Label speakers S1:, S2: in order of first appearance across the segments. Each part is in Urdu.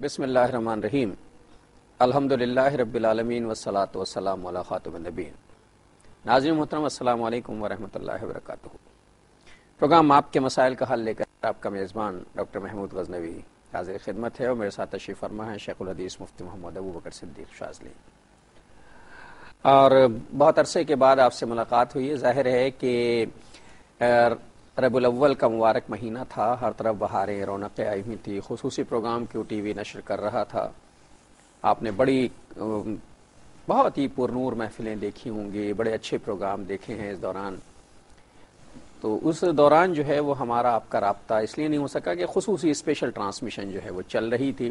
S1: بسم اللہ الرحمن الرحیم الحمدللہ رب العالمین والصلاة والسلام علی خاتم النبیین. ناظرین محترم السلام علیکم ورحمۃ اللہ وبرکاتہ. پروگرام آپ کے مسائل کا حل لے کر آپ کا میزبان ڈاکٹر محمود غزنوی حاضر خدمت ہے اور میرے ساتھ تشریف فرما ہے شیخ الحدیث مفتی محمد ابوبکر صدیق شاذلی. اور بہت عرصے کے بعد آپ سے ملاقات ہوئی ہے. ظاہر ہے کہ ربیع الاول کا مبارک مہینہ تھا، ہر طرف بہاریں رونقیں آئی ہوئی تھی. خصوصی پروگرام کیو ٹی وی نشر کر رہا تھا. آپ نے بہت ہی پرنور محفلیں دیکھی ہوں گی، بڑے اچھے پروگرام دیکھے ہیں اس دوران. تو اس دوران جو ہے وہ ہمارا آپ کا رابطہ اس لیے نہیں ہو سکا کہ خصوصی اسپیشل ٹرانسمیشن جو ہے وہ چل رہی تھی.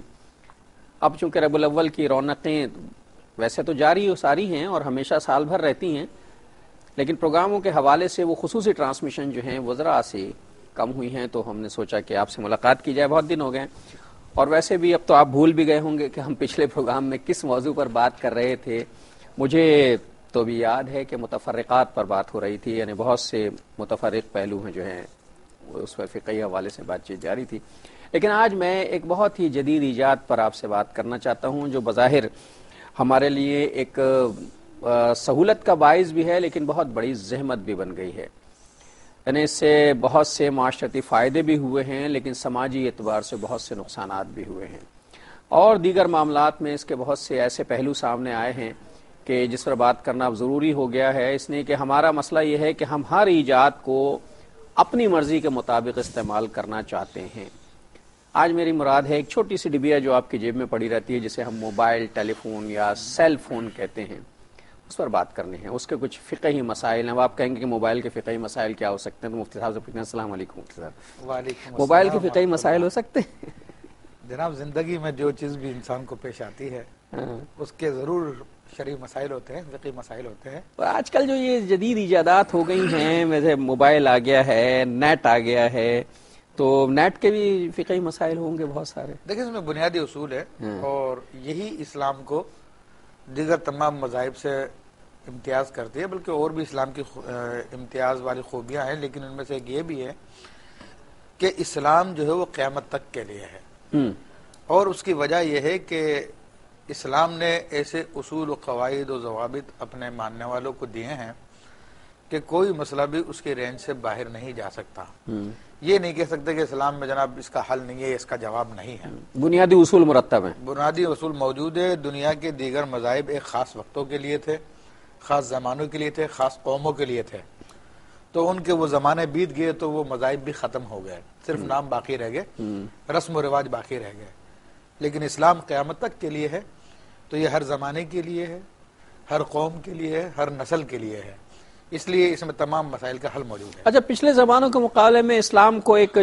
S1: اب چونکہ ربیع الاول کی رونقیں ویسے تو جاری و ساری ہیں اور ہمیشہ سال بھر رہتی ہیں، لیکن پروگراموں کے حوالے سے وہ خصوصی ٹرانسمیشن جو ہیں وہ ذرا سے کم ہوئی ہیں، تو ہم نے سوچا کہ آپ سے ملاقات کی جائے. بہت دن ہو گئے اور ویسے بھی اب تو آپ بھول بھی گئے ہوں گے کہ ہم پچھلے پروگرام میں کس موضوع پر بات کر رہے تھے. مجھے تو بھی یاد ہے کہ متفرقات پر بات ہو رہی تھی، یعنی بہت سے متفرق پہلو ہیں جو ہیں اس پر فقہی حوالے سے بات چیت جاری تھی. لیکن آج میں ایک بہت ہی جدید ایجاد پر آپ سے بات کرنا چاہتا ہوں جو بظاہر ہمارے لیے ایک سہولت کا باعث بھی ہے لیکن بہت بڑی زحمت بھی بن گئی ہے. یعنی اس سے بہت سے معاشرتی فائدے بھی ہوئے ہیں لیکن سماجی اعتبار سے بہت سے نقصانات بھی ہوئے ہیں، اور دیگر معاملات میں اس کے بہت سے ایسے پہلو سامنے آئے ہیں کہ جس پر بات کرنا اب ضروری ہو گیا ہے. اس لیے کہ ہمارا مسئلہ یہ ہے کہ ہم ہر ایجاد کو اپنی مرضی کے مطابق استعمال کرنا چاہتے ہیں. آج میری مراد ہے ایک چھوٹی سی ڈبیا جو آپ کی جیب میں پڑی رہتی ہے، جسے ہم موبائل ٹیلی فون یا سیل فون کہتے ہیں، اس پر بات کرنی ہے. اس کے کچھ فقہی مسائل ہیں. اب آپ کہیں گے کہ موبائل کے فقہی مسائل کیا ہو سکتے ہیں، تو مفتی صاحب سے پوچھنا. السلام علیکم مفتی صاحب.
S2: وعلیکم السلام.
S1: موبائل کے فقہی مسائل ہو سکتے ہیں؟
S2: جناب، زندگی میں جو چیز بھی انسان کو پیش آتی ہے اس کے ضرور شرعی مسائل ہوتے ہیں، فقہی مسائل ہوتے ہیں.
S1: آج کل جو یہ جدید ایجادات ہو گئی ہیں، ویسے موبائل آ گیا ہے، نیٹ آ گیا ہے، تو نیٹ کے بھی فقہی مسائل ہوں گے بہت سارے.
S2: دیکھیں، اس میں بنیادی اصول ہے اور یہی اسلام کو دیگر تمام مذاہب سے امتیاز کرتی ہے، بلکہ اور بھی اسلام کی امتیاز والی خوبیاں ہیں، لیکن ان میں سے ایک یہ بھی ہے کہ اسلام جو ہے وہ قیامت تک کے لیے ہے. اور اس کی وجہ یہ ہے کہ اسلام نے ایسے اصول و قواعد و ضوابط اپنے ماننے والوں کو دیے ہیں کہ کوئی مسئلہ بھی اس کی رینج سے باہر نہیں جا سکتا. یہ نہیں کہہ سکتے کہ اسلام میں جناب اس کا حل نہیں ہے، اس کا جواب نہیں ہے.
S1: بنیادی اصول مرتب ہیں،
S2: بنیادی اصول موجود ہے. دنیا کے دیگر مذاہب ایک خاص وقتوں کے لیے تھے، خاص زمانوں کے لیے تھے، خاص قوموں کے لیے تھے. تو ان کے وہ زمانے بیت گئے تو وہ مذاہب بھی ختم ہو گئے، صرف نام باقی رہ گئے، رسم و رواج باقی رہ گئے. لیکن اسلام قیامت تک کے لیے ہے، تو یہ ہر زمانے کے لیے ہے، ہر قوم کے لیے ہے، ہر نسل کے لیے ہے. اس لیے اس میں تمام مسائل کا حل موجود ہے.
S1: اچھا، پچھلے زمانوں کے مقابلے میں اسلام کو ایک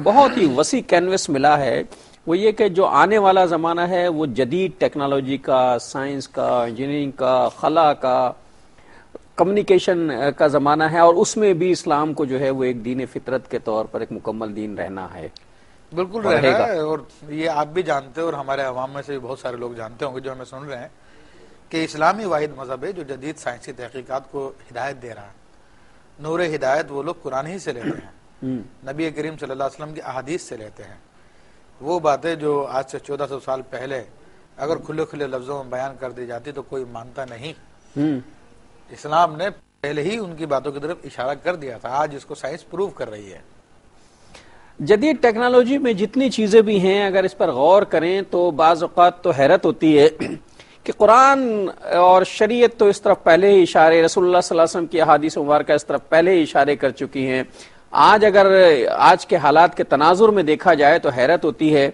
S1: بہت ہی وسیع کینوس ملا ہے، وہ یہ کہ جو آنے والا زمانہ ہے وہ جدید ٹیکنالوجی کا، سائنس کا، انجینئرنگ کا، خلا کا، کمیونیکیشن کا زمانہ ہے، اور اس میں بھی اسلام کو جو ہے وہ ایک دین فطرت کے طور پر ایک مکمل دین رہنا ہے.
S2: بالکل رہے گا. اور یہ آپ بھی جانتے ہیں اور ہمارے عوام میں سے بھی بہت سارے لوگ جانتے ہوں گے جو ہمیں سن رہے ہیں کہ اسلامی واحد مذہب ہے جو جدید سائنسی تحقیقات کو ہدایت دے رہا ہے. نور ہدایت وہ لوگ قرآن ہی سے لیتے ہیں، نبی کریم صلی اللہ علیہ وسلم کی احادیث سے لیتے ہیں. وہ باتیں جو آج سے 1400 سال پہلے اگر کھلے کھلے لفظوں میں بیان کر دی جاتی تو کوئی مانتا نہیں. اسلام نے پہلے ہی ان کی باتوں کی طرف اشارہ کر دیا تھا. آج اس کو سائنس پروو کر رہی ہے.
S1: جدید ٹیکنالوجی میں جتنی چیزیں بھی ہیں اگر اس پر غور کریں تو بعض اوقات تو حیرت ہوتی ہے کہ قرآن اور شریعت تو اس طرف پہلے ہی اشارے، رسول اللہ صلی اللہ علیہ وسلم کی احادیث مبارکہ اس طرف پہلے ہی اشارے کر چکی ہیں. آج اگر آج کے حالات کے تناظر میں دیکھا جائے تو حیرت ہوتی ہے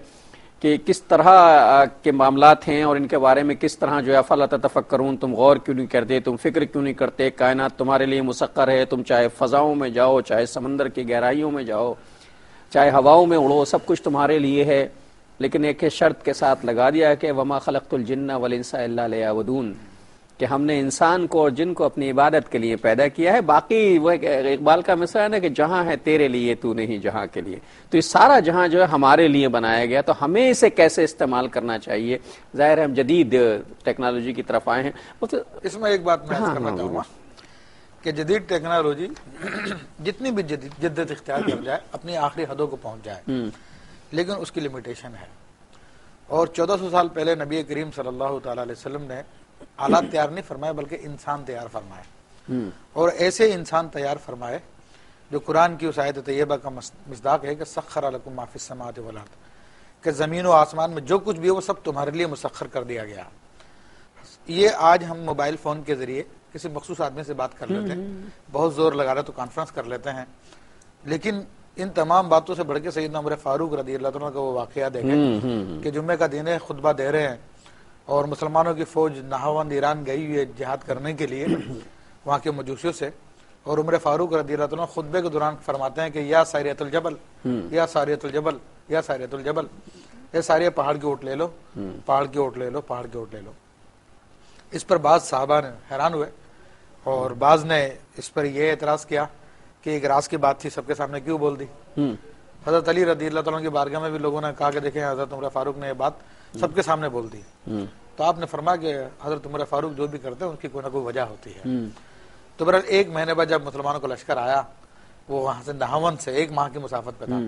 S1: کہ کس طرح کے معاملات ہیں اور ان کے بارے میں کس طرح جو ہے افلا تتفکرون، تم غور کیوں نہیں کرتے، تم فکر کیوں نہیں کرتے. کائنات تمہارے لیے مسخر ہے، تم چاہے فضاؤں میں جاؤ، چاہے سمندر کی گہرائیوں میں جاؤ، چاہے ہواؤں میں اڑو، سب کچھ تمہارے لیے ہے. لیکن ایک شرط کے ساتھ لگا دیا کہ وما خلقت الجن والانس الا لیعبدون، کہ ہم نے انسان کو اور جن کو اپنی عبادت کے لیے پیدا کیا ہے. باقی وہ اقبال کا مثال ہے نا کہ جہاں ہے تیرے لیے تو نہیں جہاں کے لیے، تو یہ سارا جہاں جو ہے ہمارے لیے بنایا گیا. تو ہمیں اسے کیسے استعمال کرنا چاہیے؟ ظاہر ہے ہم جدید ٹیکنالوجی کی طرف آئے ہیں.
S2: اس میں ایک بات میں عرض کرنا چاہوں گا کہ جدید ٹیکنالوجی جتنی بھی جدت اختیار کر جائے، اپنی آخری حدوں کو پہنچ جائے، لیکن اس کی لمیٹیشن ہے. اور 1400 سال پہلے نبی کریم صلی اللہ تعالی علیہ وسلم نے آلات تیار نہیں فرمائے بلکہ انسان تیار فرمائے، اور ایسے انسان تیار فرمائے جو قرآن کی اس آیت طیبہ کا مصداق ہے کہ سخر لکم ما فی السماوات والارض، کہ زمین و آسمان میں جو کچھ بھی ہے وہ سب تمہارے لیے مسخر کر دیا گیا۔ یہ آج ہم موبائل فون کے ذریعے کسی مخصوص آدمی سے بات کر لیتے ہیں، بہت زور لگا رہے تو کانفرنس کر لیتے ہیں، لیکن ان تمام باتوں سے بڑھ کے سیدنا عمر فاروق رضی اللہ عنہ کا وہ واقعہ دیکھیں کہ جمعے کا دن ہے، خطبہ دے رہے ہیں اور مسلمانوں کی فوج نہاوند ایران گئی ہوئی ہے جہاد کرنے کے لیے وہاں کے مجوسیوں سے، اور عمر فاروق رضی اللہ عنہ خطبے کے دوران فرماتے ہیں کہ یا ساریۃ الجبل، یا ساریۃ الجبل، یا ساریۃ الجبل، یہ سارے پہاڑ کی اوٹ لے لو، پہاڑ کی اوٹ لے لو، پہاڑ کی اوٹ لے لو۔ اس پر بعض صحابہ نے حیران ہوئے اور بعض نے اس پر یہ اعتراض کیا کہ ایک راز کی بات تھی، سب کے سامنے کیوں بول دی؟ حضرت علی رضی اللہ عنہ کی بارگاہ میں بھی لوگوں نے کہا کہ دیکھیں حضرت عمر فاروق نے یہ بات سب کے سامنے بول دی، تو آپ نے فرمایا کہ حضرت عمر فاروق جو بھی کرتے ہیں ان کی کوئی نہ کوئی وجہ ہوتی ہے۔ تو بہرحال ایک مہینے بعد جب مسلمانوں کو لشکر آیا، وہ وہاں سے نہاون سے 1 ماہ کی مسافت پہ تھا،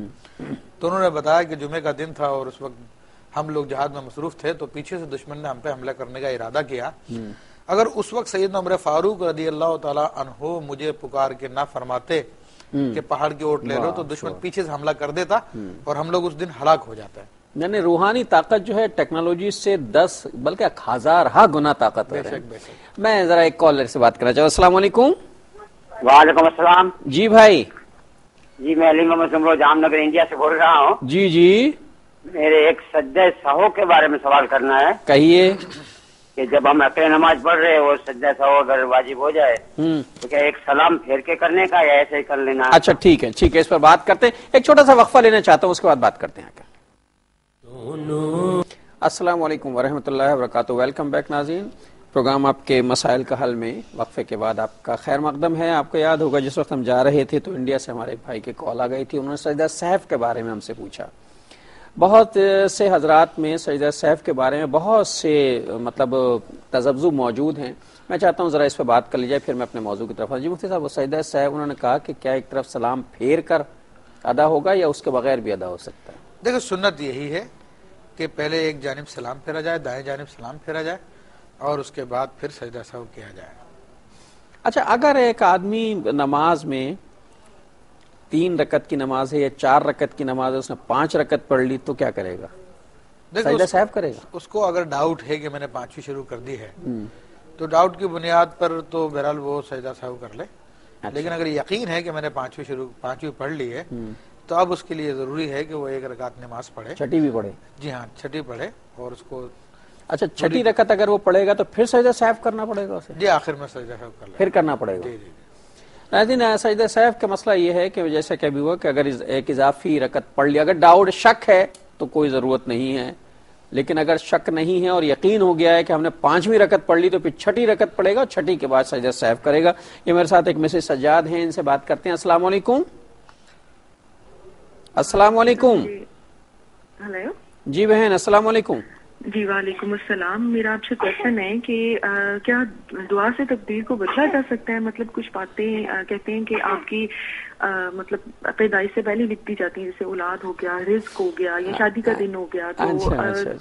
S2: تو انہوں نے بتایا کہ جمعے کا دن تھا اور اس وقت ہم لوگ جہاد میں مصروف تھے، تو پیچھے سے دشمن نے ہم پہ حملہ کرنے کا ارادہ کیا۔ اگر اس وقت سیدنا عمر فاروق رضی اللہ تعالی عنہ مجھے پکار کے نہ فرماتے کہ پہاڑ کی اوٹ لے لو، تو دشمن پیچھے سے حملہ کر دیتا اور ہم لوگ اس دن ہلاک ہو جاتے ہیں۔
S1: یعنی روحانی طاقت جو ہے ٹیکنالوجی سے 10 بلکہ 1000 گنا طاقت ہے۔ میں ذرا ایک کالر سے بات کرنا چاہوں۔ السلام علیکم۔
S3: وعلیکم السلام۔
S1: جی بھائی۔
S3: جی میں علی محمد سمرو جام نگر انڈیا سے بول رہا ہوں۔
S1: جی جی،
S3: میرے ایک سجدہ سہو کے بارے میں سوال کرنا ہے
S1: کہیے۔
S3: کہ جب ہم اکیلے نماز پڑھ رہے وہ سجدہ سہو اگر واجب ہو جائے تو کیا ایک سلام پھیر کے کرنے کا یا ایسے ہی کر لینا؟
S1: اچھا ٹھیک ہے ٹھیک ہے، اس پر بات کرتے ہیں، ایک چھوٹا سا وقفہ لینا چاہتا ہوں، اس کے بعد بات کرتے ہیں۔ السلام علیکم ورحمۃ اللہ وبرکاتہ، ویلکم بیک ناظرین، پروگرام آپ کے مسائل کا حل میں وقفے کے بعد آپ کا خیر مقدم ہے۔ آپ کو یاد ہوگا جس وقت ہم جا رہے تھے تو انڈیا سے ہمارے ایک بھائی کی کال آ گئی تھی، انہوں نے سجدہ سہو کے بارے میں ہم سے پوچھا۔ بہت سے حضرات میں سجدہ سہو کے بارے میں بہت سے مطلب تذبذب موجود ہیں، میں چاہتا ہوں ذرا اس پہ بات کر لی جائے، پھر میں اپنے موضوع کی طرف آؤں۔ جی مفتی صاحب، وہ سجدہ سہو انہوں نے کہا کہ کیا ایک طرف سلام پھیر کر ادا ہوگا یا اس کے بغیر بھی ادا ہو سکتا ہے؟
S2: دیکھو سنت یہی ہے کہ پہلے ایک جانب سلام پھیرا جائے، دائیں جانب سلام پھیرا جائے اور اس کے بعد پھر سجدہ سہو کیا جائے۔
S1: اچھا، اگر ایک آدمی نماز میں 3 رکعت کی نماز ہے یا 4 رکعت کی نماز ہے، اس نے 5 رکعت پڑھ لی تو کیا کرے گا؟ سجدہ سہو کرے گا؟
S2: اس کو اگر ڈاؤٹ ہے کہ میں نے 5ویں شروع کر دی ہے تو ڈاؤٹ کی بنیاد پر تو بہرحال وہ سجدہ سہو کر لے، لیکن اگر یقین ہے کہ میں نے 5ویں پڑھ لی ہے تو اب اس کے لیے ضروری ہے کہ وہ 1 رکعت نماز پڑھے،
S1: چھٹی بھی پڑھے۔
S2: جی ہاں، چھٹی پڑھے اور اس کو
S1: اچھا، چھٹی رکعت اگر وہ پڑھے گا تو پھر سجدہ سہو کرنا پڑے گا اسے؟
S2: جی آخر میں سجدہ سہو کر لے،
S1: پھر کرنا پڑے گا۔
S2: جی جی۔
S1: ناظرین، سجدہ سہو کا مسئلہ یہ ہے کہ جیسا کہ ابھی ہوا کہ اگر ایک اضافی رکعت پڑھ لی، اگر ڈاؤٹ شک ہے تو کوئی ضرورت نہیں ہے، لیکن اگر شک نہیں ہے اور یقین ہو گیا ہے کہ ہم نے 5ویں رکعت پڑھ لی تو پھر چھٹی رکعت پڑھے گا اور چھٹی کے بعد سجدہ سہو کرے گا۔ یہ میرے ساتھ ایک مسز سجاد ہیں، ان سے بات کرتے ہیں۔ السلام علیکم۔ السلام علیکم۔
S4: ہلو
S1: جی بہن، السلام علیکم۔
S4: جی وعلیکم السلام۔ میرا آپ سے کوشچن ہے کہ کیا دعا سے تقدیر کو بدلا جا سکتا ہے؟ مطلب کچھ باتیں کہتے ہیں کہ آپ کی مطلب پیدائش سے پہلے لکھ دی جاتی ہیں، جیسے اولاد ہو گیا، رزق ہو گیا یا شادی کا دن ہو گیا، تو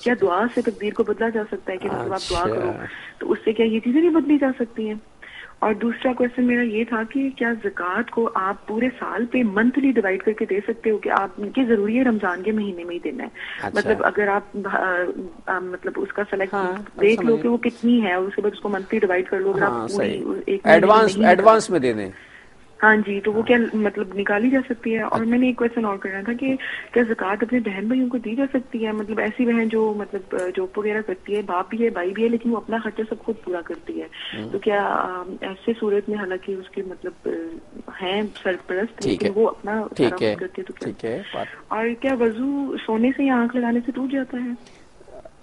S4: کیا دعا سے تقدیر کو بدلا جا سکتا ہے کہ مطلب آپ دعا کرو تو اس سے کیا یہ چیزیں نہیں بدلی جا سکتی ہیں؟ اور دوسرا کوشچن میرا یہ تھا کہ کیا زکوٰۃ کو آپ پورے سال پہ منتھلی ڈیوائڈ کر کے دے سکتے ہو کہ آپ کی ضروری ہے رمضان کے مہینے میں ہی دینا ہے؟ مطلب اگر آپ مطلب اس کا سلیکٹ دیکھ لو کہ وہ کتنی ہے اور اس کے بعد اس کو منتھلی ڈیوائڈ کر لو، اگر آپ پوری
S1: ایڈوانس میں دے دیں۔
S4: ہاں جی، تو وہ کیا مطلب نکالی جا سکتی ہے؟ اور میں نے ایک کوشچن اور کرنا تھا کہ کیا زکوٰۃ اپنے بہن بھائیوں کو دی جا سکتی ہے؟ مطلب ایسی بہن جو مطلب جاب وغیرہ کرتی ہے، باپ بھی ہے بھائی بھی ہے، لیکن وہ اپنا خرچہ سب خود پورا کرتی ہے، تو کیا ایسے صورت میں حالانکہ اس کے مطلب ہیں سرپرست لیکن وہ اپنا سارا خود کرتی ہے تو کیا؟ اور کیا وضو سونے سے یا آنکھ لگانے سے ٹوٹ جاتا ہے؟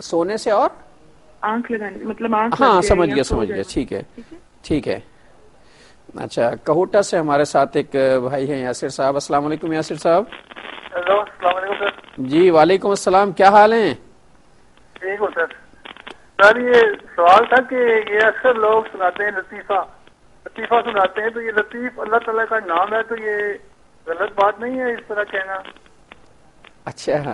S1: سونے سے اور
S4: آنکھ لگانے مطلب آنکھ،
S1: ہاں سمجھ گیا، ٹھیک ہے ٹھیک ہے۔ اچھا، کہوٹا سے ہمارے ساتھ ایک بھائی ہیں یاسر صاحب۔ السلام علیکم یاسر صاحب۔
S5: ہیلو، السلام علیکم سر۔
S1: جی وعلیکم السلام، کیا حال ہیں؟
S5: ٹھیک ہوں سر۔ سر یہ سوال تھا کہ یہ اکثر لوگ سناتے ہیں لطیفہ سناتے ہیں، تو یہ لطیف اللہ تعالیٰ کا نام ہے، تو یہ غلط بات نہیں ہے اس طرح کہنا؟
S1: اچھا،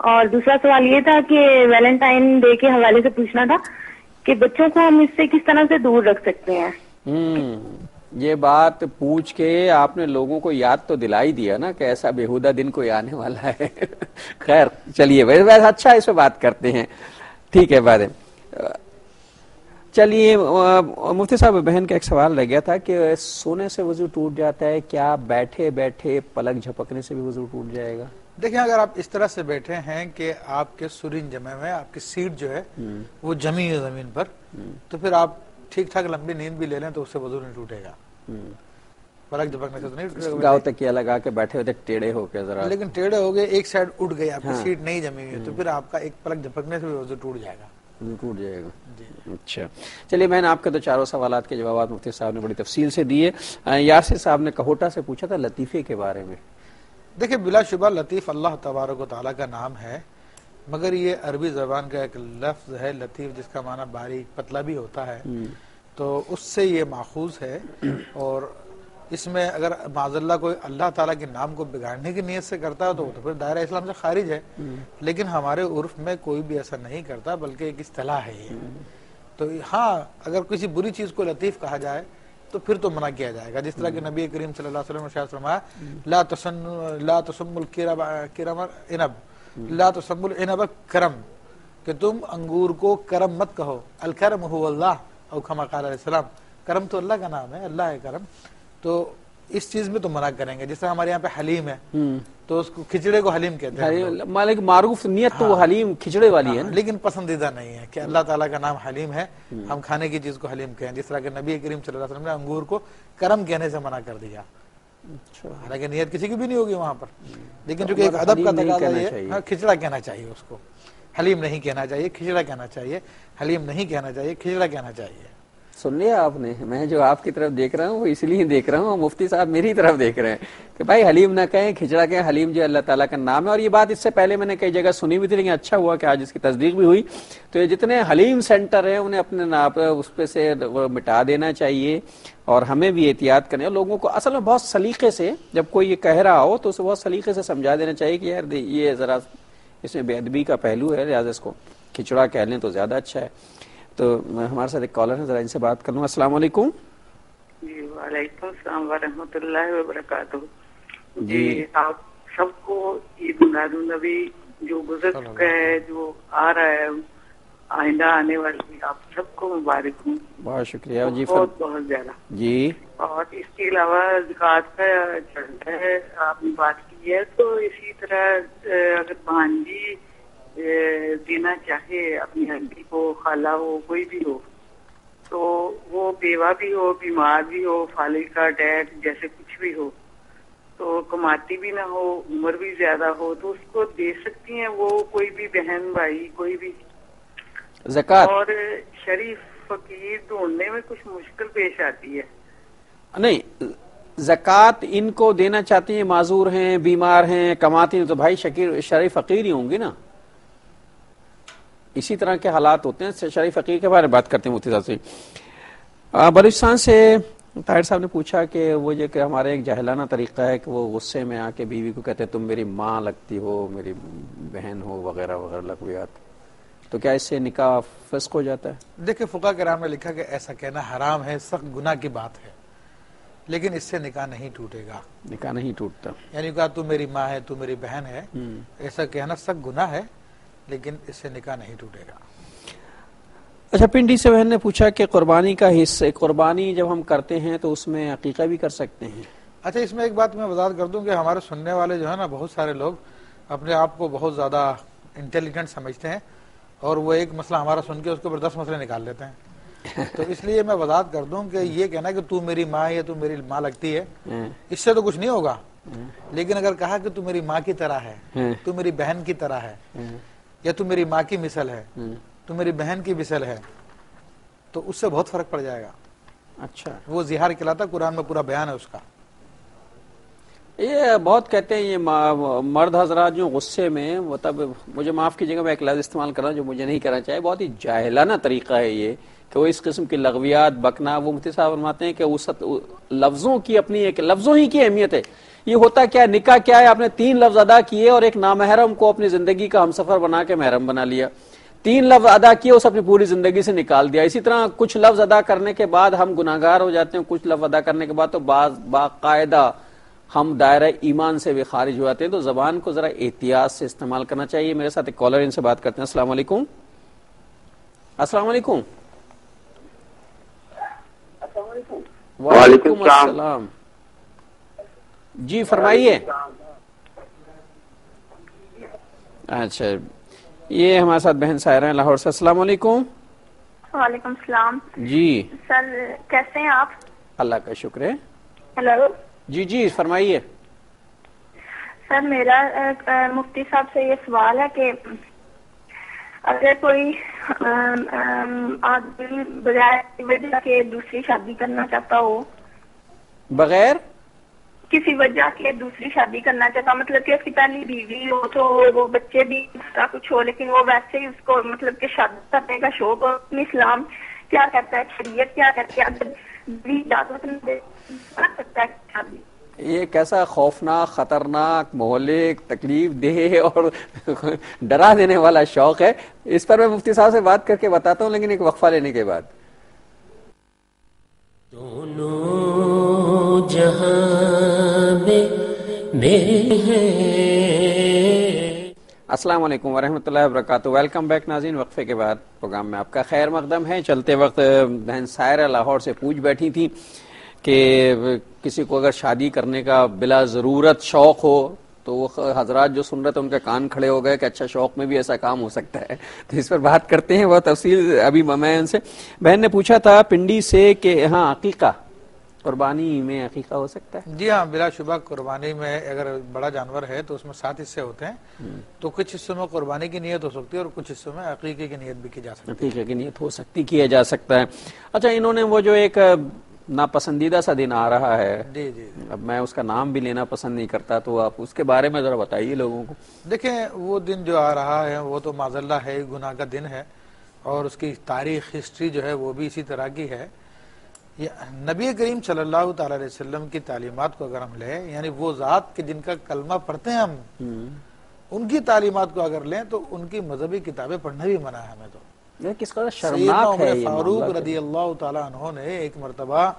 S6: اور دوسرا سوال یہ تھا کہ ویلنٹائن ڈے کے حوالے سے پوچھنا تھا کہ بچوں کو ہم اس سے کس طرح سے دور رکھ سکتے ہیں.
S1: یہ بات پوچھ کے آپ نے لوگوں کو یاد تو دلا ہی دیا نا کہ ایسا بےہودہ دن کوئی آنے والا ہے. خیر چلیے ویسے اچھا اس پہ بات کرتے ہیں. ٹھیک ہے بات. چلیے مفتی صاحب بہن کا ایک سوال رہ گیا تھا کہ سونے سے وضو ٹوٹ جاتا ہے, کیا بیٹھے بیٹھے پلک جھپکنے سے بھی وضو ٹوٹ جائے گا؟
S2: دیکھیں اگر آپ اس طرح سے بیٹھے ہیں کہ آپ کے سرین جمے ہوئے, آپ کی سیٹ جو ہے وہ جمی ہے زمین پر, تو پھر آپ ٹھیک ٹھاک لمبی نیند بھی لے لیں تو اس سے وضو نہیں ٹوٹے گا. پلک جھپکنے سے تو نہیں ٹوٹے گا.
S1: گاؤں تکیہ لگا کے بیٹھے ہوتے ٹیڑھے ہو کے ذرا,
S2: لیکن ٹیڑھے ہو گئے, ایک سائڈ اٹھ گئی, آپ کی سیٹ نہیں جمی ہوئی, تو پھر آپ کا ایک پلک جھپکنے سے بھی وضو ٹوٹ جائے گا.
S1: ٹوٹ جائے گا. اچھا چلیے میں نے آپ کے تو چاروں سوالات کے جوابات مفتی صاحب نے بڑی تفصیل سے دیے. یاسر صاحب نے کہوٹا سے پوچھا تھا لطیفے کے بارے میں.
S2: دیکھیں بلا شبہ لطیف اللہ تبارک و تعالیٰ کا نام ہے, مگر یہ عربی زبان کا ایک لفظ ہے لطیف, جس کا معنی باریک پتلا بھی ہوتا ہے, تو اس سے یہ ماخوذ ہے. اور اس میں اگر معاذ اللہ کوئی اللہ تعالیٰ کے نام کو بگاڑنے کی نیت سے کرتا ہے تو پھر دائرہ اسلام سے خارج ہے. لیکن ہمارے عرف میں کوئی بھی ایسا نہیں کرتا, بلکہ ایک اصطلاح ہے یہ. تو ہاں اگر کسی بری چیز کو لطیف کہا جائے تو پھر تو منع کیا جائے گا, جس طرح کہ نبی کریم صلی اللہ علیہ وسلم نے ارشاد فرمایا لا تسموا العنب کرم, کہ تم انگور کو کرم مت کہو. الکرم هو اللہ او کما قال علیہ السلام, کرم تو اللہ کا نام ہے, اللہ ہے کرم. تو اس چیز میں تو منع کریں گے. جس طرح ہمارے یہاں پہ حلیم ہے تو اس کو کھچڑے کو حلیم کہتے ہیں,
S1: مالک معروف نیت تو وہ حلیم کھچڑے والی ہے,
S2: لیکن پسندیدہ نہیں ہے کہ اللہ تعالیٰ کا نام حلیم ہے, ہم کھانے کی چیز کو حلیم کہیں. جس طرح کہ نبی کریم صلی اللہ علیہ وسلم نے انگور کو کرم کہنے سے منع کر دیا, حالانکہ نیت کسی کی بھی نہیں ہوگی وہاں پر, لیکن چونکہ ایک ادب کا تقاضا ہے, کھچڑا کہنا چاہیے اس کو, حلیم نہیں کہنا چاہیے, کھچڑا کہنا چاہیے. حلیم نہیں کہنا چاہیے, کھچڑا کہنا چاہیے.
S1: سن لیا آپ نے, میں جو آپ کی طرف دیکھ رہا ہوں وہ اس لیے دیکھ رہا ہوں, مفتی صاحب میری طرف دیکھ رہے ہیں کہ بھائی حلیم نہ کہیں, کھچڑا کہیں. حلیم جو اللہ تعالیٰ کا نام ہے, اور یہ بات اس سے پہلے میں نے کئی جگہ سنی بھی تھی, لیکن اچھا ہوا کہ آج اس کی تصدیق بھی ہوئی. تو یہ جتنے حلیم سینٹر ہیں انہیں اپنے نام اس پہ سے مٹا دینا چاہیے, اور ہمیں بھی احتیاط کرنے. لوگوں کو اصل میں بہت سلیقے سے جب کوئی یہ کہہ رہا ہو تو اسے بہت سلیقے سے سمجھا دینا چاہیے کہ یار یہ ذرا اس میں بے ادبی کا پہلو ہے, لہٰذا اس کو کھچڑا کہہ لیں تو زیادہ اچھا ہے. تو ہمارے ساتھ ایک کالر ہے, ذرا ان سے بات کر لوں. السلام علیکم.
S7: جی وعلیکم السلام ورحمۃ اللہ وبرکاتہ. جی آپ سب کو عید میلاد النبی جو گزر چکا ہے, جو آ رہا ہے, آئندہ آنے والی, آپ سب کو مبارک ہوں.
S1: بہت شکریہ جی,
S7: بہت زیادہ جی. اور اس کے علاوہ زکوٰۃ کا چلتا ہے, آپ نے بات کی ہے, تو اسی طرح اگر بھانجی دینا چاہے اپنی ہڈی کو, خالہ ہو, کوئی بھی ہو, تو وہ بیوہ بھی ہو, بیمار بھی ہو, فالج کا اٹیک جیسے کچھ بھی ہو, تو کماتی بھی نہ ہو, عمر بھی زیادہ ہو, تو اس کو دے سکتی ہیں وہ کوئی بھی بہن بھائی کوئی بھی
S1: زکوٰۃ؟
S7: اور شریف فقیر ڈھونڈنے میں کچھ مشکل پیش آتی ہے.
S1: نہیں, زکوٰۃ ان کو دینا چاہتی ہیں, معذور ہیں, بیمار ہیں, کماتی ہیں, تو بھائی شریف فقیر ہی ہوں گی نا. اسی طرح کے حالات ہوتے ہیں. شریف فقیر کے بارے میں بات کرتے ہیں مفتی صاحب سے. بلوچستان سے طاہر صاحب نے پوچھا کہ وہ یہ کہ ہمارے ایک جاہلانہ طریقہ ہے کہ وہ غصے میں آ کے بیوی کو کہتے ہیں تم میری ماں لگتی ہو, میری بہن ہو, وغیرہ وغیرہ لغویات, تو کیا اس سے نکاح فسخ ہو جاتا ہے؟
S2: دیکھیں فقہاء کرام نے لکھا کہ ایسا کہنا حرام ہے, سخت گناہ کی بات ہے, لیکن اس سے نکاح نہیں ٹوٹے گا.
S1: نکاح نہیں ٹوٹتا,
S2: یعنی کہا تو میری ماں ہے, تو میری بہن ہے, ایسا کہنا سخت گناہ ہے, لیکن اس سے نکاح نہیں ٹوٹے گا.
S1: اچھا, پنڈی سے بہن نے پوچھا کہ قربانی کا حصہ, قربانی جب ہم کرتے ہیں تو اس میں عقیقہ بھی کر سکتے ہیں؟
S2: اچھا, اس میں ایک بات میں وضاحت کر دوں کہ ہمارے سننے والے جو ہے نا, بہت سارے لوگ اپنے آپ کو بہت زیادہ انٹیلیجنٹ سمجھتے ہیں, اور وہ ایک مسئلہ ہمارا سن کے اس کے اوپر 10 مسئلے نکال لیتے ہیں. تو اس لیے میں وضاحت کر دوں کہ یہ کہنا کہ تو میری ماں ہے, تو میری ماں لگتی ہے, اس سے تو کچھ نہیں ہوگا. لیکن اگر کہا کہ تو میری ماں کی طرح ہے, تو میری بہن کی طرح ہے, یا تو میری ماں کی مثل ہے, تو میری بہن کی مثل ہے, تو اس سے بہت فرق پڑ جائے گا.
S1: اچھا,
S2: وہ زہار کہلاتا, قرآن میں پورا بیان ہے اس کا.
S1: یہ بہت کہتے ہیں یہ مرد حضرات جو غصے میں, مطلب مجھے معاف کیجیے گا میں ایک لفظ استعمال کر رہا ہوں جو مجھے نہیں کرنا چاہیے, بہت ہی جاہلانہ طریقہ ہے یہ کہ وہ اس قسم کی لغویات بکنا. وہ مفتی صاحب فرماتے ہیں کہ اس لفظوں کی اپنی ایک لفظوں ہی کی اہمیت ہے. یہ ہوتا کیا ہے؟ نکاح کیا ہے؟ آپ نے 3 لفظ ادا کیے اور ایک نامحرم کو اپنی زندگی کا ہمسفر بنا کے محرم بنا لیا. 3 لفظ ادا کیے، اس اپنی پوری زندگی سے نکال دیا. اسی طرح کچھ لفظ ادا کرنے کے بعد ہم گناہگار ہو جاتے ہیں، کچھ لفظ ادا کرنے کے بعد تو باقاعدہ ہم دائرہ ایمان سے بھی خارج ہو جاتے ہیں. تو زبان کو ذرا احتیاط سے استعمال کرنا چاہیے. میرے ساتھ ایک کالر ان سے بات کرتے ہیں. السلام علیکم. السلام علیکم. وعلیکم السلام. جی فرمائیے. اچھا، یہ ہمارے ساتھ بہن سائرہ ہیں لاہور سے. السلام علیکم.
S8: وعلیکم السلام.
S1: جی
S8: سر کیسے ہیں آپ؟
S1: اللہ کا شکر ہے.
S8: ہیلو.
S1: جی فرمائیے.
S8: سر میرا مفتی صاحب سے یہ سوال ہے کہ اگر کوئی آدمی بغیر وجہ کے دوسری شادی کرنا چاہتا ہو،
S1: بغیر
S8: کسی وجہ کے دوسری شادی کرنا چاہتا، مطلب کہ اس کی پہلی بیوی ہو تو وہ بچے بھی کچھ ہو، لیکن وہ ویسے ہی اس کو مطلب کہ شادی کرنے کا شوق ہو، اسلام کیا کہتا ہے، شریعت کیا کہتی ہے، اگر بھی اجازت نہیں دے سکتا ہے شادی؟
S1: یہ کیسا خوفناک، خطرناک، مہلک، تکلیف دہ اور ڈرا دینے والا شوق ہے. اس پر میں مفتی صاحب سے بات کر کے بتاتا ہوں، لیکن ایک وقفہ لینے کے بعد.
S9: دونوں جہاں میں میرے ہیں.
S1: السلام علیکم ورحمۃ اللہ وبرکاتہ. ویلکم بیک ناظرین. وقفے کے بعد پروگرام میں آپ کا خیر مقدم ہے. چلتے وقت بہن سائرہ لاہور سے پوچھ بیٹھی تھی کہ کسی کو اگر شادی کرنے کا بلا ضرورت شوق ہو تو وہ حضرات جو سن رہے تھے ان کے کان کھڑے ہو گئے کہ اچھا شوق میں بھی ایسا کام ہو سکتا ہے. تو اس پر بات کرتے ہیں. وہ تفصیل ابھی میں ان سے بہن نے پوچھا تھا پنڈی سے کہ ہاں عقیقہ، قربانی میں عقیقہ ہو سکتا ہے؟
S2: جی ہاں، بلا شبہ قربانی میں اگر بڑا جانور ہے تو اس میں 7 حصے ہوتے ہیں، تو کچھ حصوں میں قربانی کی نیت ہو سکتی ہے اور کچھ حصوں میں عقیقے کی نیت بھی کی جا سکتی ہے.
S1: عقیقے کی نیت ہو سکتی، کیا جا سکتا ہے. اچھا، انہوں نے وہ جو ایک ناپسندیدہ سا دن آ رہا ہے،
S2: جی جی
S1: اب میں اس کا نام بھی لینا پسند نہیں کرتا، تو آپ اس کے بارے میں ذرا بتائیے لوگوں کو.
S2: دیکھیں، وہ دن جو آ رہا ہے وہ تو معذاللہ ہے، گناہ کا دن ہے، اور اس کی تاریخ، ہسٹری جو ہے وہ بھی اسی طرح کی ہے. نبی کریم صلی اللہ تعالی علیہ وسلم کی تعلیمات کو اگر ہم لیں، یعنی وہ ذات کے جن کا کلمہ پڑھتے ہیں ہم، ان کی تعلیمات کو اگر لیں تو ان کی مذہبی کتابیں پڑھنا بھی منع ہے. ہمیں تو
S1: کس قدر
S2: سیدنا
S1: شرمناک ہے
S2: عمر
S1: یہ
S2: فاروق
S1: معاملہ.
S2: رضی اللہ تعالیٰ عنہ نے ایک مرتبہ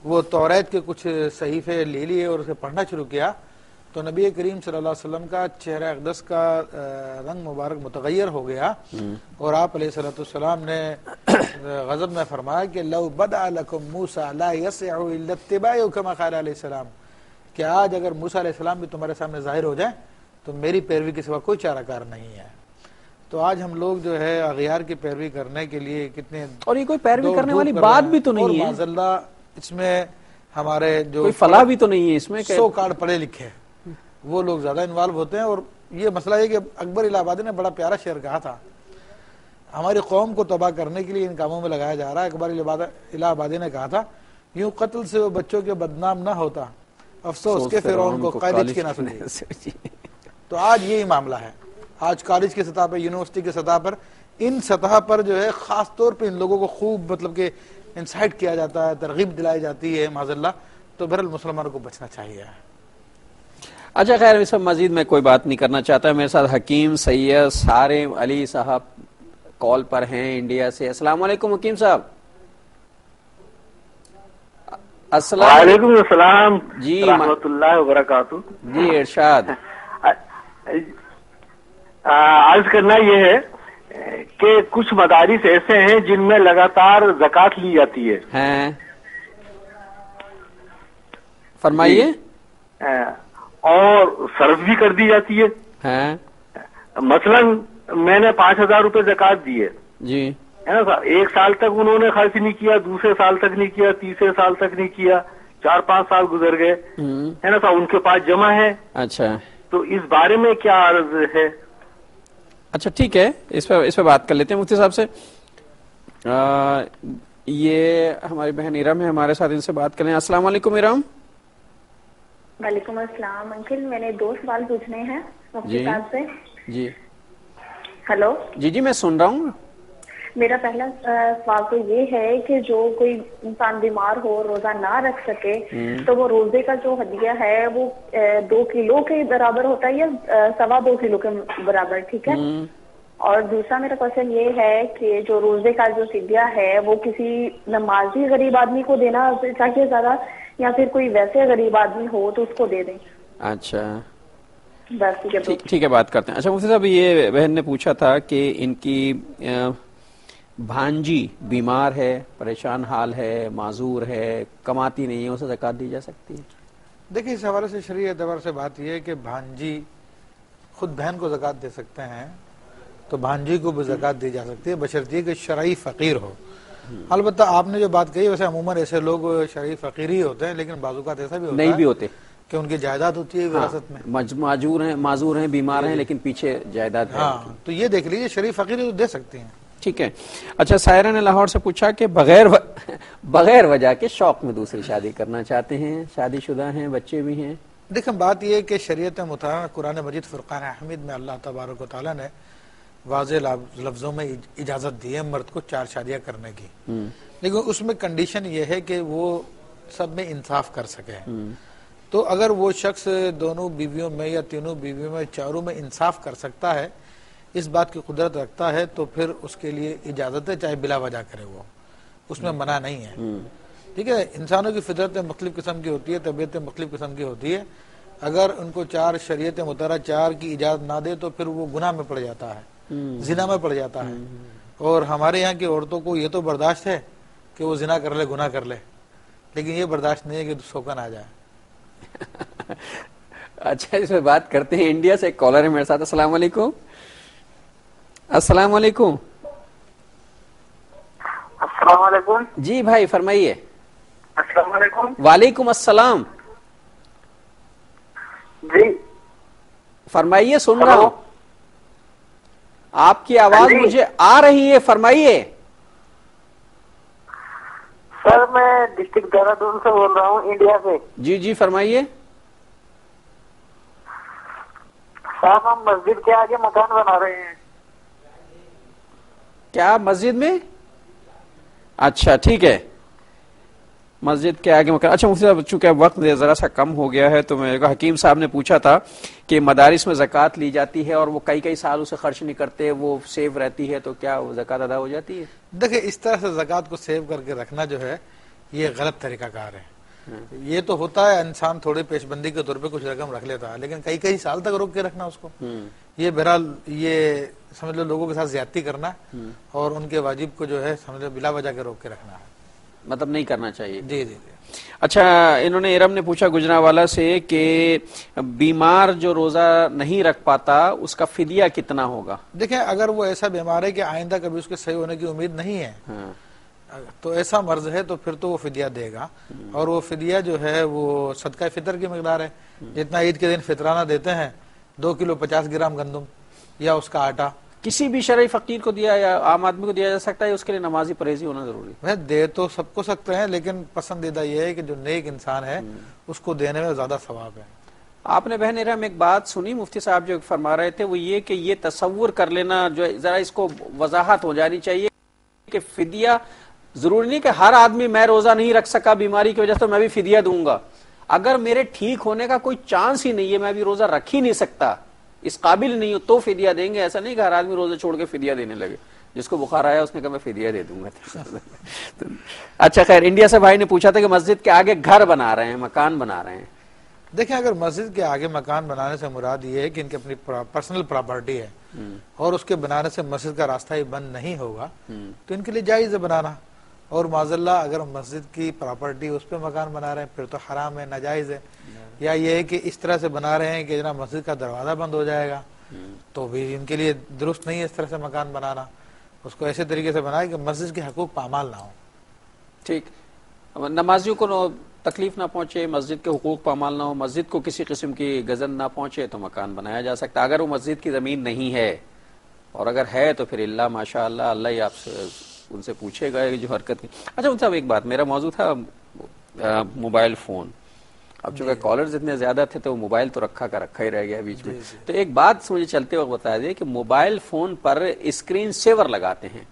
S2: وہ توریت کے کچھ صحیفے لے لیے اور اسے پڑھنا شروع کیا تو نبی کریم صلی اللہ علیہ وسلم کا چہرہ اقدس کا رنگ مبارک متغیر ہو گیا، اور آپ علیہ السلام نے غضب میں فرمایا کہ لو بدأ لکم موسیٰ لا یسع الا اتباع، کما قال علیہ السلام، کہ آج اگر موسیٰ علیہ السلام بھی تمہارے سامنے ظاہر ہو جائیں تو میری پیروی کے سوا کوئی چارہ کار نہیں ہے. تو آج ہم لوگ جو ہے اغیار کی پیروی کرنے کے لیے کتنے، اور
S1: یہ کوئی پیروی کرنے والی بات بھی تو نہیں ہے،
S2: اور معذاللہ اس میں ہمارے جو
S1: کوئی فلاح بھی تو نہیں ہے اس میں،
S2: 100 کارڈ پڑھے لکھے وہ لوگ زیادہ انوالو ہوتے ہیں. اور یہ مسئلہ ہے کہ اکبر الہ آبادی نے بڑا پیارا شعر کہا تھا، ہماری قوم کو تباہ کرنے کے لیے ان کاموں میں لگایا جا رہا ہے. اکبر الہ آبادی نے کہا تھا، یوں قتل سے وہ بچوں کے بدنام نہ ہوتا، افسوس کے فرعون کو کالج کی نہ سنی. تو آج یہی معاملہ ہے. آج کالج کی سطح پر، یونیورسٹی کی سطح پر، ان سطح پر جو ہے خاص طور پہ ان لوگوں کو خوب مطلب کہ انسائٹ کیا جاتا ہے، ترغیب دلائی جاتی ہے معذاللہ. تو بہرحال مسلمانوں کو بچنا چاہیے.
S1: اچھا خیر، اس میں مزید میں کوئی بات نہیں کرنا چاہتا. میرے ساتھ حکیم سید صارم علی صاحب کال پر ہیں انڈیا سے. السلام علیکم حکیم صاحب.
S10: السلام علیکم. السلام
S1: جی
S10: رحمۃ اللہ وبرکاتہ.
S1: جی ارشاد.
S10: عرض کرنا یہ ہے کہ کچھ مدارس ایسے ہیں جن میں لگاتار زکوٰۃ لی جاتی ہے.
S1: فرمائیے.
S10: اور صرف بھی کر دی جاتی ہے. مثلا میں نے 5,000 روپے زکوٰۃ دی ہے،
S1: جی
S10: ہے نا صاحب. 1 سال تک انہوں نے خرچ نہیں کیا، دوسرے سال تک نہیں کیا، تیسرے سال تک نہیں کیا، 4-5 سال گزر گئے، ہے نا صاحب. ان کے پاس جمع ہے.
S1: اچھا،
S10: تو اس بارے میں کیا عرض ہے؟
S1: اچھا ٹھیک ہے، اس پہ بات کر لیتے ہیں مفتی صاحب سے. یہ ہماری بہن ارم ہے ہمارے ساتھ، ان سے بات کریں. السلام علیکم ارم.
S8: وعلیکم السلام انکل. میں نے 2 سوال پوچھنے ہیں مفتی صاحب سے.
S1: جی
S8: ہلو.
S1: جی میں سن رہا ہوں.
S8: میرا پہلا سوال تو یہ ہے کہ جو کوئی انسان بیمار ہو روزہ نہ رکھ سکے تو وہ روزے کا جو ہدیہ ہے وہ 2 کلو کے برابر ہوتا ہے یا 2.25 کلو کے برابر؟ ٹھیک ہے. اور دوسرا میرا کوشچن یہ ہے کہ جو روزے کا جو فدیہ ہے وہ کسی نمازی غریب آدمی کو دینا چاہیے زیادہ یا پھر کوئی ویسے غریب آدمی ہو تو اس کو دے دیں؟
S1: اچھا
S8: بس
S1: ٹھیک ہے، بات کرتے ہیں. اچھا مفتی صاحب، یہ بہن نے پوچھا تھا کہ ان کی بھانجی بیمار ہے، پریشان حال ہے، معذور ہے، کماتی نہیں ہے، اسے زکوٰۃ دی جا سکتی ہے؟
S2: دیکھیں اس حوالے سے شرعی اعتبار سے بات یہ ہے کہ بھانجی خود بہن کو زکوٰۃ دے سکتے ہیں تو بھانجی کو بھی زکوٰۃ دی جا سکتی ہے بشرطیہ کہ شرعی فقیر ہو. البتہ آپ نے جو بات کہی ویسے عموماً ایسے لوگ شرعی فقیر ہی ہوتے ہیں، لیکن بعض اوقات ایسا بھی ہوتا ہے
S1: نہیں بھی ہوتے
S2: کہ ان کی جائیداد ہوتی ہے وراثت میں،
S1: معذور ہیں، بیمار ہیں، لیکن پیچھے جائیداد ہے.
S2: تو یہ دیکھ لیجیے شرعی فقیر تو دے سکتی ہیں.
S1: ٹھیک ہے. اچھا سائرہ نے لاہور سے پوچھا کہ بغیر وجہ کے شوق میں دوسری شادی کرنا چاہتے ہیں، شادی شدہ ہیں، بچے بھی ہیں.
S2: دیکھیں بات یہ ہے کہ شریعت مطہرہ قرآن مجید فرقان حمید میں اللہ تبارک و تعالیٰ نے واضح لفظوں میں اجازت دی ہے مرد کو 4 شادیاں کرنے کی، لیکن اس میں کنڈیشن یہ ہے کہ وہ سب میں انصاف کر سکے. تو اگر وہ شخص دونوں بیویوں میں یا تینوں بیویوں میں چاروں میں انصاف کر سکتا ہے، اس بات کی قدرت رکھتا ہے، تو پھر اس کے لیے اجازت ہے چاہے بلا وجہ کرے، وہ اس میں منع نہیں ہے. ٹھیک ہے. انسانوں کی فطرت مختلف قسم کی ہوتی ہے، طبیعتیں مختلف قسم کی ہوتی ہے. اگر ان کو 4 شریعت مطہرہ 4 کی اجازت نہ دے تو پھر وہ گناہ میں پڑ جاتا ہے، زنا میں پڑ جاتا ہے. اور ہمارے یہاں کی عورتوں کو یہ تو برداشت ہے کہ وہ زنا کر لے، گناہ کر لے، لیکن یہ برداشت نہیں ہے کہ سوکن آ جائے.
S1: اچھا اس میں بات کرتے ہیں. انڈیا سے ایک کالر ہے میرے ساتھ. السلام علیکم. السلام علیکم.
S11: السلام علیکم.
S1: جی بھائی فرمائیے.
S11: السلام علیکم.
S1: وعلیکم السلام.
S11: جی
S1: فرمائیے، سن رہا ہوں. آپ کی آواز مجھے آ رہی ہے، فرمائیے.
S11: سر میں ڈسٹرکٹ دہرادون سے بول رہا ہوں، انڈیا سے.
S1: جی جی فرمائیے.
S11: صاحب ہم مسجد کے آگے مکان بنا رہے ہیں.
S1: کیا مسجد میں؟ اچھا ٹھیک ہے، مسجد کے آگے مکان. اچھا مفتی صاحب چونکہ وقت ذرا سا کم ہو گیا ہے تو میرے کو حکیم صاحب نے پوچھا تھا کہ مدارس میں زکوٰۃ لی جاتی ہے اور وہ کئی سال اسے خرچ نہیں کرتے، وہ سیو رہتی ہے، تو کیا وہ زکوٰۃ ادا ہو جاتی ہے؟
S2: دیکھیں اس طرح سے زکوٰۃ کو سیو کر کے رکھنا جو ہے یہ غلط طریقہ کار ہے. یہ تو ہوتا ہے انسان تھوڑی پیش بندی کے طور پہ کچھ رقم رکھ لیتا ہے، لیکن کئی سال تک روک کے رکھنا اس کو، یہ بہرحال یہ سمجھ لو لوگوں کے ساتھ زیادتی کرنا اور ان کے واجب کو جو ہے سمجھ لو بلا وجہ کے روک کے رکھنا ہے،
S1: مطلب نہیں کرنا چاہیے.
S2: جی جی.
S1: اچھا انہوں نے ارم نے پوچھا گجرانوالا سے کہ بیمار جو روزہ نہیں رکھ پاتا اس کا فدیہ کتنا ہوگا؟
S2: دیکھیں اگر وہ ایسا بیمار ہے کہ آئندہ کبھی اس کے صحیح ہونے کی امید نہیں ہے تو ایسا مرض ہے تو پھر تو وہ فدیہ دے گا. اور وہ فدیہ جو ہے وہ صدقہ فطر کی مقدار ہے، جتنا عید کے دن فطرانہ دیتے ہیں 2 کلو 50 گرام گندم یا اس کا آٹا.
S1: کسی بھی شرعی فقیر کو دیا یا عام آدمی کو دیا جا سکتا ہے، اس کے لیے نمازی پرہیزی ہونا ضروری ہے؟
S2: دے تو سب کو سکتے ہیں، لیکن پسندیدہ یہ ہے کہ جو نیک انسان ہے اس کو دینے میں زیادہ ثواب ہے.
S1: آپ نے بہن ارم ایک بات سنی مفتی صاحب جو فرما رہے تھے، وہ یہ کہ یہ تصور کر لینا جو ذرا اس کو وضاحت ہو جانی چاہیے کہ فدیہ ضروری نہیں کہ ہر آدمی میں روزہ نہیں رکھ سکا بیماری کی وجہ سے میں بھی فدیہ دوں گا. اگر میرے ٹھیک ہونے کا کوئی چانس ہی نہیں ہے، میں بھی روزہ رکھ ہی نہیں سکتا، اس قابل نہیں ہو تو فدیہ دیں گے. ایسا نہیں کہ ہر آدمی روزے چھوڑ کے فدیہ دینے لگے. جس کو بخار آیا اس نے کہا میں فدیہ دے دوں گا. اچھا خیر، انڈیا سے بھائی نے پوچھا تھا کہ مسجد کے آگے گھر بنا رہے ہیں، مکان بنا رہے ہیں.
S2: دیکھیں اگر مسجد کے آگے مکان بنانے سے مراد یہ ہے کہ ان کی اپنی پرسنل پراپرٹی ہے اور اس کے بنانے سے مسجد کا راستہ ہی بند نہیں ہوگا تو ان کے لیے جائز ہے بنانا. اور معذاللہ اگر مسجد کی پراپرٹی اس پہ مکان بنا رہے ہیں پھر تو حرام ہے، ناجائز ہے. یا یہ ہے کہ اس طرح سے بنا رہے ہیں کہ جناب مسجد کا دروازہ بند ہو جائے گا تو بھی ان کے لیے درست نہیں ہے اس طرح سے مکان بنانا. اس کو ایسے طریقے سے بنائے کہ مسجد کے حقوق پامال نہ ہو.
S1: ٹھیک، نمازیوں کو تکلیف نہ پہنچے، مسجد کے حقوق پامال نہ ہو، مسجد کو کسی قسم کی گزن نہ پہنچے تو مکان بنایا جا سکتا. اگر وہ مسجد کی زمین نہیں ہے اور اگر ہے تو پھر اللہ ماشاء اللہ اللہ ہی آپ سے ان سے پوچھے گا جو حرکت کی. اچھا ان صاحب ایک بات، میرا موضوع تھا موبائل فون. اب چونکہ کالرز اتنے زیادہ تھے تو موبائل تو رکھا ہی رہ گیا بیچ میں. تو ایک بات مجھے چلتے وقت بتا دیے کہ موبائل فون پر اسکرین سیور لگاتے ہیں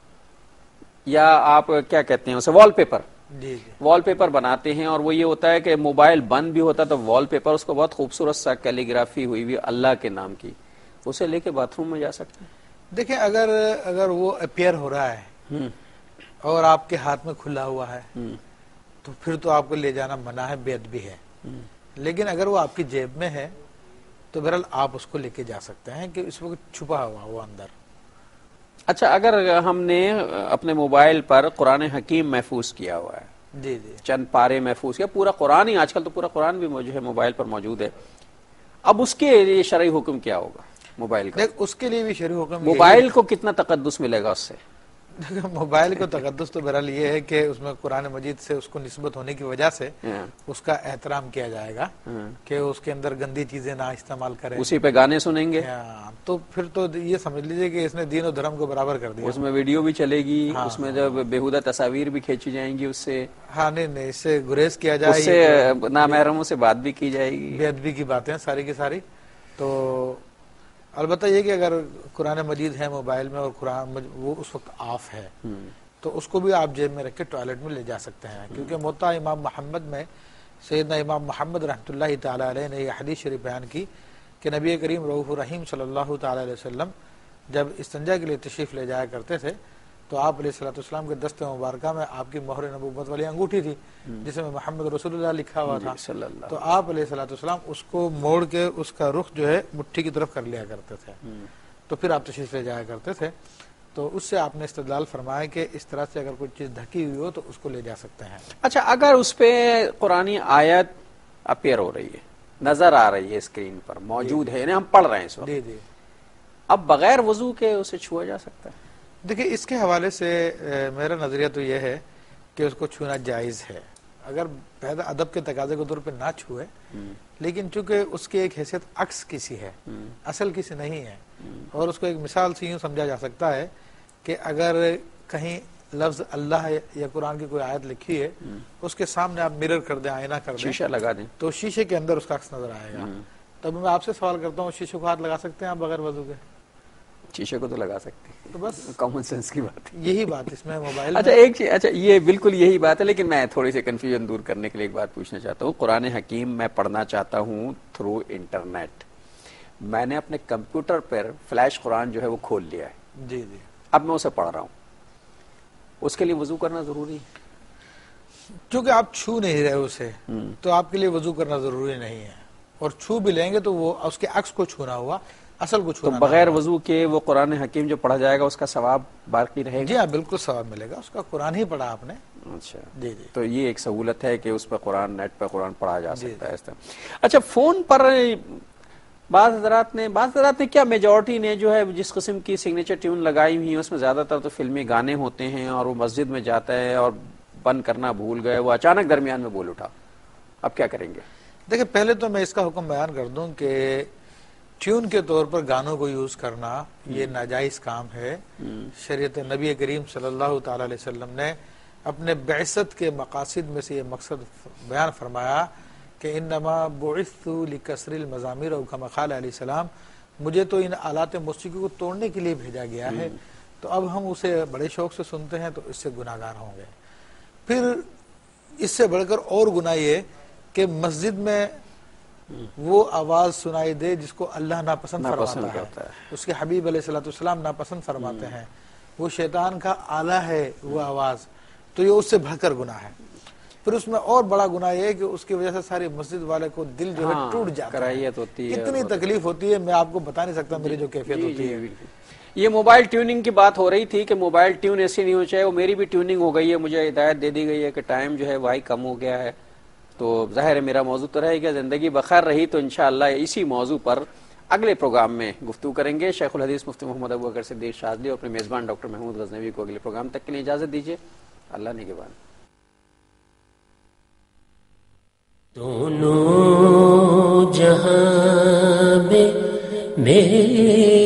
S1: یا آپ کیا کہتے ہیں اسے وال پیپر،
S2: جی
S1: وال پیپر بناتے ہیں، اور وہ یہ ہوتا ہے کہ موبائل بند بھی ہوتا ہے تو وال پیپر اس کو بہت خوبصورت سا کیلیگرافی ہوئی ہوئی اللہ کے نام کی، اسے لے کے باتھ روم میں جا سکتے ہیں؟
S2: دیکھیں اگر وہ اپیئر ہو رہا ہے اور آپ کے ہاتھ میں کھلا ہوا ہے تو پھر تو آپ کو لے جانا منع ہے، بے ادبی ہے. لیکن اگر وہ آپ کی جیب میں ہے تو بہرحال آپ اس کو لے کے جا سکتے ہیں کہ اس وقت چھپا ہوا وہ اندر.
S1: اچھا، اگر ہم نے اپنے موبائل پر قرآن حکیم محفوظ کیا ہوا ہے،
S2: جی جی
S1: چند پارے محفوظ کیا، پورا قرآن ہی، آج کل تو پورا قرآن بھی جو ہے موبائل پر موجود ہے، اب اس کے لیے شرعی حکم کیا ہوگا موبائل کا؟
S2: دیکھ اس کے لیے بھی شرعی حکم
S1: موبائل کو کتنا تقدس ملے گا اس سے؟
S2: موبائل کو تقدس تو بہرحال یہ ہے کہ اس میں قرآن مجید سے اس کو نسبت ہونے کی وجہ سے اس کا احترام کیا جائے گا کہ اس کے اندر گندی چیزیں نہ استعمال کریں،
S1: اسی پہ گانے سنیں گے
S2: تو پھر تو یہ سمجھ لیجئے کہ اس نے دین و دھرم کو برابر کر دیا.
S1: اس میں ویڈیو بھی چلے گی، اس میں جب بےہودہ تصاویر بھی کھینچی جائیں گی، اس سے
S2: ہاں نہیں اس سے گریز کیا جائے،
S1: اس سے نامحرموں سے بات بھی کی جائے گی،
S2: بے ادبی کی باتیں ساری کی ساری. تو البتہ یہ کہ اگر قرآن مجید ہے موبائل میں اور قرآن وہ اس وقت آف ہے تو اس کو بھی آپ جیب میں رکھ کے ٹوائلٹ میں لے جا سکتے ہیں، کیونکہ موطا امام محمد میں سیدنا امام محمد رحمۃ اللہ تعالی علیہ نے یہ حدیث شریف بیان کی کہ نبی کریم رؤوف الرحیم صلی اللہ تعالی علیہ وسلم جب استنجا کے لیے تشریف لے جایا کرتے تھے تو آپ علیہ الصلوۃ والسلام کے دست مبارکہ میں آپ کی مہر نبوت والی انگوٹھی تھی جس میں محمد رسول اللہ لکھا ہوا تھا، تو آپ علیہ الصلوۃ والسلام اس کو موڑ کے اس کا رخ جو ہے مٹھی کی طرف کر لیا کرتے تھے، تو پھر آپ تشریف لے جایا کرتے تھے. تو اس سے آپ نے استدلال فرمایا کہ اس طرح سے اگر کوئی چیز ڈھکی ہوئی ہو تو اس کو لے جا سکتے ہیں.
S1: اچھا، اگر اس پہ قرآنی آیت اپیئر ہو رہی ہے، نظر آ رہی ہے، اسکرین پر موجود ہے، یعنی ہم پڑھ رہے ہیں اس وقت،
S2: جی
S1: اب بغیر وضو کے اسے چھوا جا سکتا ہے؟
S2: دیکھیں اس کے حوالے سے میرا نظریہ تو یہ ہے کہ اس کو چھونا جائز ہے، اگر پیدا ادب کے تقاضے کے طور پہ نہ چھوئے، لیکن چونکہ اس کی ایک حیثیت عکس کسی ہے، اصل کسی نہیں ہے، اور اس کو ایک مثال سے یوں سمجھا جا سکتا ہے کہ اگر کہیں لفظ اللہ یا قرآن کی کوئی آیت لکھی ہے، اس کے سامنے آپ مرر کر دیں، آئینہ کر دیں،
S1: شیشہ لگا دیں،
S2: تو شیشے کے اندر اس کا عکس نظر آئے گا. تب میں آپ سے سوال کرتا ہوں، شیشے کو ہاتھ لگا سکتے ہیں آپ بغیر وضو کے؟
S1: شیشے کو تو لگا سکتے ہیں،
S2: تو بس
S1: کامن سینس کی بات ہے،
S2: یہی بات اس میں موبائل.
S1: اچھا ایک چیز، اچھا یہ بالکل یہی بات ہے، لیکن میں تھوڑی سی کنفیوژن دور کرنے کے لیے ایک بات پوچھنا چاہتا ہوں. قرآن حکیم میں پڑھنا چاہتا ہوں تھرو انٹرنیٹ، میں نے اپنے کمپیوٹر پر فلیش قرآن جو ہے وہ کھول لیا ہے،
S2: جی جی،
S1: اب میں اسے پڑھ رہا ہوں، اس کے لیے وضو کرنا ضروری ہے؟
S2: چونکہ آپ چھو نہیں رہے اسے تو آپ کے لیے وضو کرنا ضروری نہیں ہے، اور چھو بھی لیں گے تو وہ اس کے عکس کو چھونا ہوا، اصل کو چھونا.
S1: تو بغیر وضو کے وہ قرآن حکیم جو پڑھا جائے گا اس کا ثواب باقی رہے گا؟
S2: جی ہاں بالکل ثواب ملے گا، اس کا قرآن ہی پڑھا آپ نے.
S1: اچھا
S2: جی جی،
S1: تو یہ ایک سہولت ہے کہ اس پہ قرآن، نیٹ پہ قرآن پڑھا جا سکتا ہے اس طرح. اچھا فون پر بعض حضرات نے کیا میجورٹی نے جو ہے جس قسم کی سگنیچر ٹیون لگائی ہوئی ہیں اس میں زیادہ تر تو فلمی گانے ہوتے ہیں، اور وہ مسجد میں جاتا ہے اور بند کرنا بھول گئے، وہ اچانک درمیان میں بول اٹھا، اب کیا کریں گے؟
S2: دیکھیں پہلے تو میں اس کا حکم بیان کر دوں کہ ٹیون کے طور پر گانوں کو یوز کرنا یہ ناجائز کام ہے. شریعت نبی کریم صلی اللہ تعالی علیہ وسلم نے اپنے بعثت کے مقاصد میں سے یہ مقصد بیان فرمایا کہ انما بعثت لکسر المزامیر، او کما قال علیہ السلام، مجھے تو ان آلات موسیقی کو توڑنے کے لیے بھیجا گیا ہے. تو اب ہم اسے بڑے شوق سے سنتے ہیں تو اس سے گناہگار ہوں گے. پھر اس سے بڑھ کر اور گناہ یہ کہ مسجد میں وہ آواز سنائی دے جس کو اللہ ناپسند فرماتا ہے، اس کے حبیب علیہ الصلوۃ والسلام ناپسند فرماتے ہیں، وہ شیطان کا آلہ ہے وہ آواز، تو یہ اس سے بڑھ کر گناہ ہے. پھر اس میں اور بڑا گناہ یہ ہے کہ اس کی وجہ سے ساری مسجد والے کو دل جو ہے ٹوٹ جاتا ہے، اتنی تکلیف ہوتی ہے میں آپ کو بتا نہیں سکتا میری جو کیفیت ہوتی ہے.
S1: یہ موبائل ٹیوننگ کی بات ہو رہی تھی کہ موبائل ٹیون ایسی نہیں ہو چاہے، وہ میری بھی ٹیوننگ ہو گئی ہے، مجھے ہدایت دے دی گئی ہے کہ ٹائم جو ہے وہی کم ہو گیا ہے، تو ظاہر ہے میرا موضوع تو رہے گا، زندگی بخیر رہی تو انشاءاللہ اسی موضوع پر اگلے پروگرام میں گفتگو کریں گے. شیخ الحدیث مفتی محمد ابوبکر صدیق شاذلی اور اپنے میزبان ڈاکٹر محمود غزنوی کو اگلے پروگرام تک کے لیے اجازت دیجیے. اللہ نگہبان.
S9: دونوں جہاں میں میرے